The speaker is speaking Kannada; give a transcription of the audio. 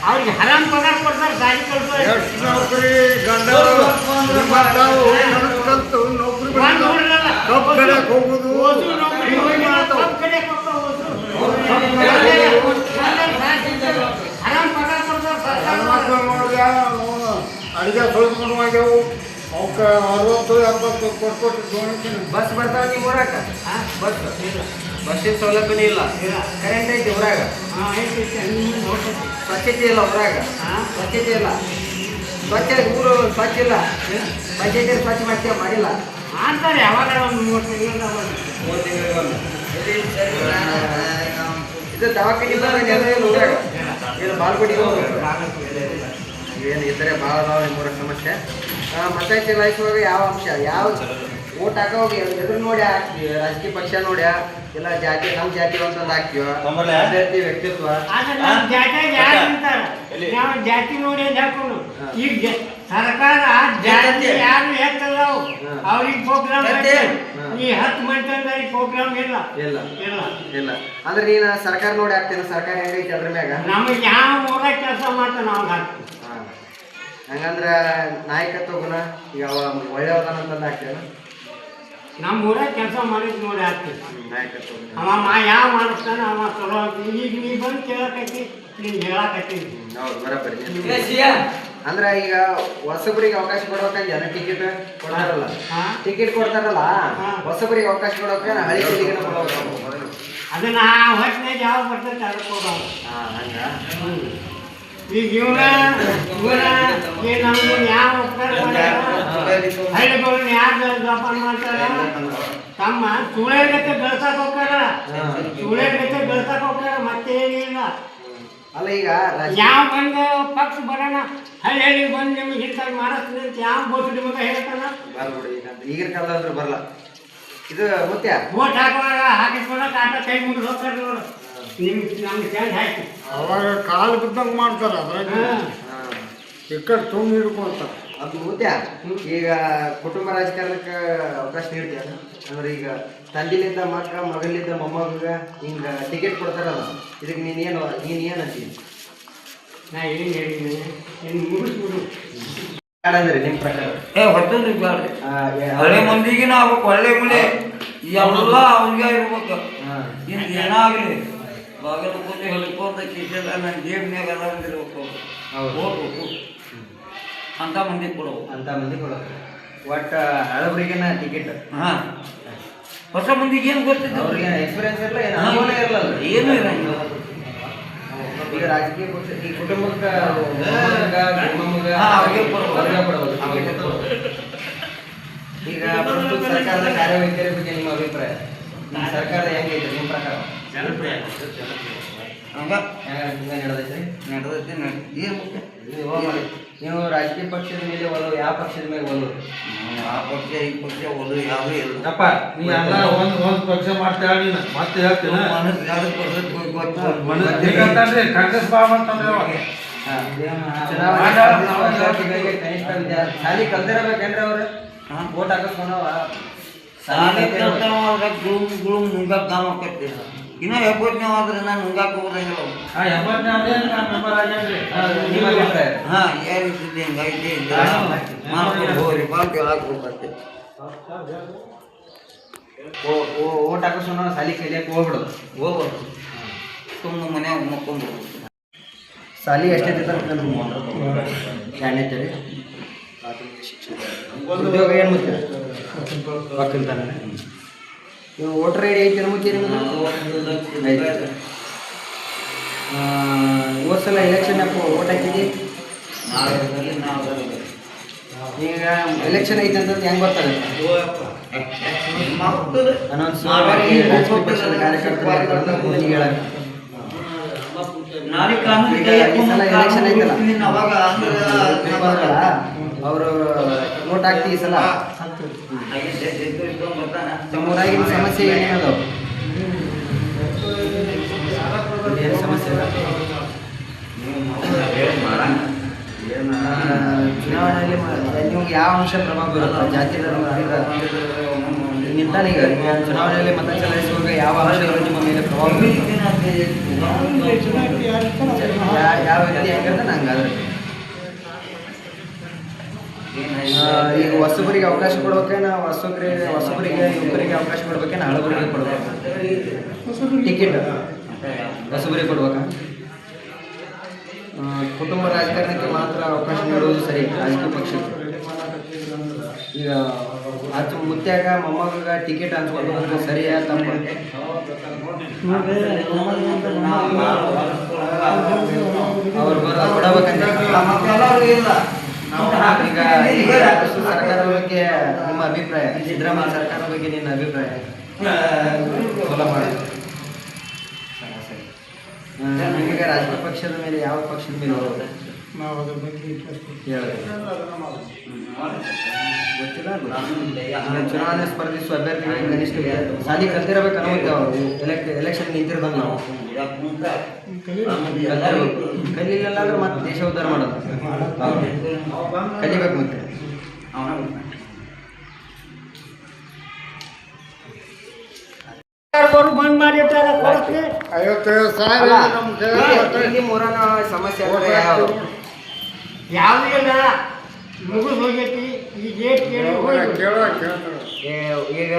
ಅವ್ರಿಗೆ ಹರಾಮ್ ಪಗಾರ ಕೊಡ್ತಾರೆ ಗಾಡಿ ಕಳ್ಸೋರು ಎಷ್ಟು ನೌಕರಿ ಗಂಡ ಕಲ್ತು ನೌಕರಿ ಕಬ್ಬು ಕಡೆಗೆ ಹೋಗುದು ಹರಾಮ್ ಪಗಾರ ಕೊಡ್ತಾರೆ ಅಡಿಗೆ ತೊಳ್ಕೊಂಡು ಹೋಗ್ಯಾವು ಅವಕ್ಕೆ 60-70 ಕೊಟ್ಟು ದೋಣಿತೀನಿ. ಬಸ್ ಬರ್ತಾವ ನೀವು ಊರಾಗ ಬಸ್ಸಿನ ಸೌಲಭ್ಯನೇ ಇಲ್ಲ ಕರೆಂಟ್ ಐತಿ ಊರಾಗ ಸ್ವಚ್ಛತೆ ಇಲ್ಲ ಊರಾಗ ಸ್ವಚ್ಛತೆ ಇಲ್ಲ ಊರು ಸ್ವಚ್ಛ ಇಲ್ಲ ಪಂಚಾಯತಿ ಸ್ವಚ್ಛ ಮಾಡ್ತೀವಿ ಮಾಡಿಲ್ಲ ಮಾಡ್ತಾರೆ ಯಾವಾಗ ಒಂದು 3 ತಿಂಗಳು ಇದು ದವಾಖಾನೆ ಊರಾಗ ಏನು ಬಾಲ್ಕೋಟಿಗೆ ಹೋಗ್ಬೇಕು ಏನು ಈ ಥರ ಭಾಳ ಅದಾವ ನಿಮ್ಮೂರ ಸಮಸ್ಯೆ ಪಂಚಾಯತಿ ಚಲಾಯಿಸುವಾಗ ಯಾವ ಅಂಶ ಯಾವ ಓಟ್ ಹಾಕೋಗಿ ಎದುರು ನೋಡಿ ಹಾಕ್ತೀವಿ ರಾಜಕೀಯ ಪಕ್ಷ ನೋಡ್ಯಾ ಇಲ್ಲ ಜಾತಿ ನಮ್ಮ ಜಾತಿ ಅಂತಂದು ಹಾಕ್ತೀವ ಅಭ್ಯರ್ಥಿ ವ್ಯಕ್ತಿತ್ವ ಜಾತಿ ನೋಡಿ ಹಾಕೋಣ ಈಗ ಸರ್ಕಾರ ಜಾತಿ ಯಾರು ಹೆಚ್ಚಲ್ಲ ಅವ್ರಿಗೆ ಪ್ರೋಗ್ರಾಮ್ ಈ 10 ಮಂದಿ ಪ್ರೋಗ್ರಾಮ್ ಇಲ್ಲ ಇಲ್ಲ ಇಲ್ಲ ಇಲ್ಲ ಅಂದ್ರೆ ನೀನು ಸರ್ಕಾರ ನೋಡಿ ಹಾಕ್ತೇನೆ ಸರ್ಕಾರ ಹೆಂಗೈತಿ ಅದ್ರ ಮ್ಯಾಗ ನಮಗೆ ಯಾವ ಮೂಲ ಕೆಲಸ ಮಾಡ್ತಾ ನಾವು ಹಾಕ್ತೀವಿ ಹಂಗಂದ್ರೆ ನಾಯಕತ್ವ ಗುಣ ಈಗ ಒಳ್ಳೆಯದನಂತಂದು ಹಾಕ್ತೇನೆ ನಮ್ಮ ಊರಾಗ ಕೆಲಸ ಮಾಡಿದ್ ನೋಡಿ ಹಾಕ್ತೀವಿ ನಾಯಕತ್ವ ಅವ ಯಾವ ಮಾಡಿಸ್ತಾನೆ ಅವ ಚಲೋ ಆಗ್ತೀವಿ ಈಗ ನೀ ಬಂದು ಕೇಳಕತ್ತಿ ನೀನು ಹೇಳಕತ್ತೀನಿ ಹೌದು ಬರಬರಿ ಅಂದ್ರೆ ಈಗ ಹೊಸಬರಿಗೆ ಅವಕಾಶ ಕೊಡ್ಬೇಕಂದ್ರೆ ಜನ ಟಿಕೆಟ್ ಕೊಡ್ತಾರಲ್ಲ ಟಿಕೆಟ್ ಕೊಡ್ತಾರಲ್ಲ ಹೊಸಬರಿಗೆ ಅವಕಾಶ ಕೊಡೋಕೆ ಹಳಿ ಟಿಕೆಟ್ ಕೊಡ್ಬೇಕು ಅದನ್ನ ಹೊಟ್ಟಿನಾಗ ಯಾವ ಬರ್ತೈತೆ ಅದಕ್ಕೆ ಹೋಗೋದು ಹಂಗ ಈಗ ಇವನ ನಮ್ಗೆ ಯಾವ ಹಳ್ಳಿಗಳನ್ನ ಯಾರು ಜೋಪಾನ ಮಾಡ್ತಾರ ತಮ್ಮ ಸುಳ್ಳೆಗತ್ತೆ ಬೆಳ್ಸಕ್ ಹೋಗ್ತಾರ ಸುಳ್ಳೆಗತ್ತೆ ಬೆಳ್ಸಕ್ ಹೋಗ್ತಾರ ಮತ್ತೇನಿಲ್ಲ ಅಲ್ಲ ಈಗ ಯಾವ ಬಂದು ಪಕ್ಷ ಬರೋಣ ಹಳ್ಳಿ ಬಂದು ನಿಮ್ಗೆ ಹಿಂತಾಗಿ ಮಾಡಿಸ್ತೀನಿ ಅಂತ ಯಾವ ಬೋಸಡಿ ಮಗ ಹೇಳ್ತಾನ ಈಗಿನ ಕಾಲದಂದ್ರೆ ಬರಲ್ಲ ಇದು ಮುತ್ಯ ಓಟ್ ಹಾಕುವಾಗ ಹಾಕಿಸ್ಕೊಳಕ್ ಆಟ ಕೈ ಮುಗಿದು ಹೋಗ್ತಾರೆ ನೋಡು ನಮ್ಗೆ ಚೇಂಜ್ ಹಾಕಿ ಅವಾಗ ಕಾಲು ಬಿದ್ದಂಗೆ ಮಾಡ್ತಾರೆ ಅದ್ರಾಗ ಟಿಕೆಟ್ ತುಂಬ ಹಿಡ್ಕೊಳ್ತಾರೆ ಅದು ಮುತ್ಯ ಈಗ ಕುಟುಂಬ ರಾಜಕಾರಣಕ್ಕೆ ಅವಕಾಶ ನೀಡ್ತೀಯ ಅಂದ್ರೆ ಈಗ ತಂದಿಲಿದ್ದ ಮಗಲಿದ್ದ ಮೊಮ್ಮಗ ಹಿಂಗ ಟಿಕೆಟ್ ಕೊಡ್ತಾರಲ್ಲ ಇದಕ್ಕೆ ನೀನು ಏನು ಅಂತೀನಿ ನಾ ಏನು ಹೇಳಿದ್ದೀನಿ ಏನು ಮುಗಿಸ್ಬಿಡು ಅಂದ್ರೆ ನಿಮ್ಮ ಪ್ರಕಾರ ಹೊಟ್ಟದ್ರಿ ಹಳೆ ಮಂದಿಗೆ ನಾವು ಒಳ್ಳೆ ಮಳೆ ಎಲ್ಲ ಅವ್ರಿಗೆ ಇರ್ಬೇಕು ಇನ್ನು ಏನಾಗಲಿ ಬಾಗಿಲು ಕೂತಿ ಹೊಲಿಕೋತ ಕಿಸೆಲ್ಲ ನನ್ನ ಜೇಬ್ನ್ಯಾಗ ಎಲ್ಲ ಇರ್ಬೇಕು ಹೋಗ್ಬೇಕು ಅಂತ ಮಂದಿ ಕೊಡವು ಅಂತ ಮಂದಿ ಕೊಡೋದು ಒಟ್ಟು ಹಳಬರಿಗೆನ ಟಿಕೆಟ್ ಹಾಂ ಹೊಸ ಮಂದಿಗೆ ಏನು ಗೊತ್ತಿತ್ತು ಅವ್ರಿಗೆ ಎಕ್ಸ್ಪೀರಿಯನ್ಸ್ ಇರಲ್ಲ ಏನು ಅನುಭವ ಇರಲ್ಲ ಏನೂ ಇರಂಗಿಲ್ಲ ಈಗ ರಾಜಕೀಯ ಪಕ್ಷ ಈ ಕುಟುಂಬಕ್ಕೆ ಈಗ ಪ್ರಸ್ತುತ ಸರ್ಕಾರದ ಕಾರ್ಯವೈಖರಿ ಬಗ್ಗೆ ನಿಮ್ಮ ಅಭಿಪ್ರಾಯ ನಿಮ್ಮ ಸರ್ಕಾರ ಹೆಂಗೈತೆ ನಿಮ್ಮ ಪ್ರಕಾರ ಹಂಗ ನಡೆದೈತ್ರಿ ನಡೆದೈತಿ ಏನು ನೀವು ರಾಜಕೀಯ ಪಕ್ಷದ ಮೇಲೆ ಒಲವು ಯಾವ ಪಕ್ಷದ ಮೇಲೆ ಒಲವು ಆ ಪಕ್ಷ ಈ ಪಕ್ಷ ಒಲವು ಯಾವುದೂ ಇಲ್ಲ ಅಪ್ಪ ನೀ ಎಲ್ಲ ಒಂದು ಪಕ್ಷ ಮಾಡ್ತಾ ನೀನು ಮತ್ತೆ ಹೇಳ್ತೀನಿ ಮನಸ್ಸು ಯಾವ್ದು ಪಕ್ಷ ಕಾಂಗ್ರೆಸ್ ಬಾ ಮಾಡ್ತಾನೆ ಶಾಲಿ ಕಲ್ತಿರಬೇಕೇನ್ರಿ ಅವ್ರು ಓಟ್ ಹಾಕಿಸ್ಕೊಂಡವ ಗುಳುಮ್ ನುಂಗಾಕ ಕಾಮ ಆಕೈತಿ ಇನ್ನ 70ನೇ ಆದ್ರೆ ನಾನು ನುಂಗಾಕ ಹೋದಂಗಿಲ್ಲ ನಿಮ್ಮ ಅಭಿಪ್ರಾಯ ಹಾಂ ಯಾವ ರೀತಿ ಹಿಂಗೈತಿ ಮಾಡ್ಕೊಂಡು ಹೋಗ್ರಿ ಬಾ ಕೇಳಕ್ಕೆ ಹೋಗ್ಬರ್ತಿ ಓಟ್ ಹಾಕಿಸ್ಕೊಂಡ ಶಾಲಿ ಕಲಿಯಕ್ಕೆ ಹೋಗ್ಬಿಡೋದು ಹೋಗ್ಬಾರ್ದು ಸುಮ್ಮನೆ ಮನ್ಯಾಗ ಮಕ್ಕೊಂಡ್ಬಿಡ್ಬೇಕು ಶಾಲಿ ಎಷ್ಟೇ ಎರಡನೇ ಉದ್ಯೋಗ ಏನು ಮುಖ್ಯ ಒಕ್ಕಲ್ತಾನೆ ನೀವು ವೋಟರ್ ಐ ಡಿ ಐತಿ ಮುಖ್ಯ ನಿಮಗೆ ಹೋದ ಸಲ ಎಲೆಕ್ಷನ್ ಓಟ್ ಹಾಕಿದ್ದಿ ಈಗ ಎಲೆಕ್ಷನ್ ಐತೆ ಅಂತಂದು ಹೆಂಗೆ ಗೊತ್ತಾಗುತ್ತೆ ಅನೌನ್ಸ್ ರಾಜಕೀಯ ಪಕ್ಷದ ಕಾರ್ಯಕರ್ತರು ಹೇಳಕ್ಕೆ ಈ ಸಲ ಎಲೆಕ್ಷನ್ ಐತಲ್ಲ ಅವರು ನೋಟ್ ಹಾಕ್ತಿ ಈ ಸಲ ನಮ್ಮೂರಾಗಿನ ಸಮಸ್ಯೆ ಏನೇನದಾವ ಏನು ಸಮಸ್ಯೆ ಇಲ್ಲ ಚುನಾವಣೆಯಲ್ಲಿ ನಿಮ್ಗೆ ಯಾವ ಅಂಶ ಪ್ರಭಾವ ಬೀರುತ್ತೆ ಜಾತಿ ಧರ್ಮ ನಿಂತಾನೀಗ ಚುನಾವಣೆಯಲ್ಲಿ ಮತ ಚಲಾಯಿಸುವಾಗ ಯಾವ ಅಂಶಗಳು ನಿಮ್ಮ ಮೇಲೆ ಪ್ರಭಾವ ಯಾವ ವ್ಯಕ್ತಿ ಹೆಂಗಂದ್ರೆ ನಂಗೆ ಅದ್ರ ಈಗ ಹೊಸಬರಿಗೆ ಅವಕಾಶ ಕೊಡ್ಬೇಕೇನ ಹೊಸಬರಿಗೆ ಯುವಕರಿಗೆ ಅವಕಾಶ ಕೊಡ್ಬೇಕೇನ ಹಳಬರಿಗೆ ಕೊಡ್ಬೇಕು ಟಿಕೆಟ್ ಹೊಸಬರಿಗೆ ಕೊಡ್ಬೇಕಾ ಕುಟುಂಬ ರಾಜಕಾರಣಕ್ಕೆ ಮಾತ್ರ ಅವಕಾಶ ನೀಡುವುದು ಸರಿ ರಾಜಕೀಯ ಪಕ್ಷಕ್ಕೆ ಈಗ ಅದು ಮುತ್ಯಾಗ ಮೊಮ್ಮಗ ಟಿಕೆಟ್ ಹಂಚ್ಕೊಳ್ಬೇಕು ಸರಿಯಾ ತಮ್ಮ ಅವ್ರು ಕೊಡಬೇಕಂತ ಈಗ ಸರ್ಕಾರದ ಬಗ್ಗೆ ನಿಮ್ಮ ಅಭಿಪ್ರಾಯ ಸಿದ್ದರಾಮಯ್ಯ ಸರ್ಕಾರದ ಬಗ್ಗೆ ನಿನ್ನ ಅಭಿಪ್ರಾಯ ಫಾಲೋ ಮಾಡಿ ನಿಮಗೆ ರಾಜಕೀಯ ಪಕ್ಷದ ಮೇಲೆ ಯಾವ ಪಕ್ಷದ ಮೇಲೆ ಹೋಗೋದು ನಾವು ಅದ್ರ ಬಗ್ಗೆ ಗೊತ್ತಿಲ್ಲ ಚುನಾವಣೆ ಸ್ಪರ್ಧಿಸುವ ಅಭ್ಯರ್ಥಿಗಳಿಗೆ ಕನಿಷ್ಠ ಸಾಲಿ ಕಲ್ತಿರಬೇಕು ಅನ್ನೋದು ಅವರು ಎಲೆಕ್ಷನ್ ನಿಂತಿರ್ದಂಗೆ ನಾವು ಕಲಿಲಿಲ್ಲ ಅಂದ್ರೆ ಮತ್ತೆ ದೇಶ ಉದ್ಧಾರ ಮಾಡೋದು ಕಲಿಬೇಕು ಮತ್ತೆ ಬಂದ್ ಮಾಡಿರ್ತಾರ ಕೊಡ್ತೀನಿ 55,000 ನಮ್ಮ ಇಲ್ಲಿ ಮೂರನ ಸಮಸ್ಯೆ ಅಂದ್ರೆ ಯಾವುದು ಯಾವುದೂ ಇಲ್ಲ ಮುಗಿದು ಹೋಗೈತಿ ಈ ಡೇಟ್ ಕೇಳಿ ಹೋಗಿ ಕೇಳ್ತಾರೆ ಈಗ